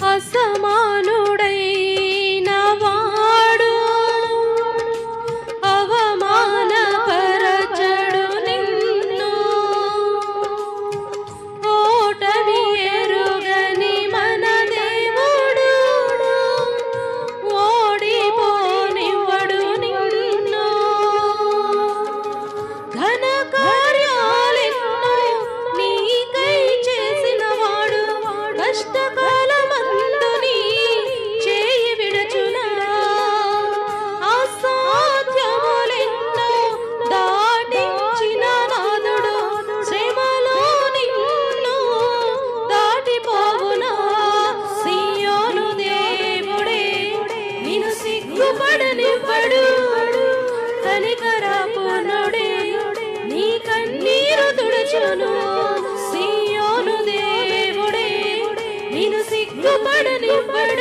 అసమానుడైన వాడు అవమానపరచడు నిన్ను. ఓటమి ఎరుగని మన దేవుడు ఓడిపోనివ్వడు నిన్ను. ఘన కార్యాలెన్నో నీకై చేసిన వాడు కష్టకాలమందు నీ చేయి విడచునా. అసాధ్యములెన్నో దాటించిన నాదుడు శ్రమలో నిన్ను దాటిపోవునా. సియోను దేవుడే నిన్ను సిగ్గుపడనివ్వడు. కనికరపూర్ణుడే నీ కన్నీరు తుడుచును. సియోను దేవుడే నిన్ను సిగ్గుపడనివ్వడు.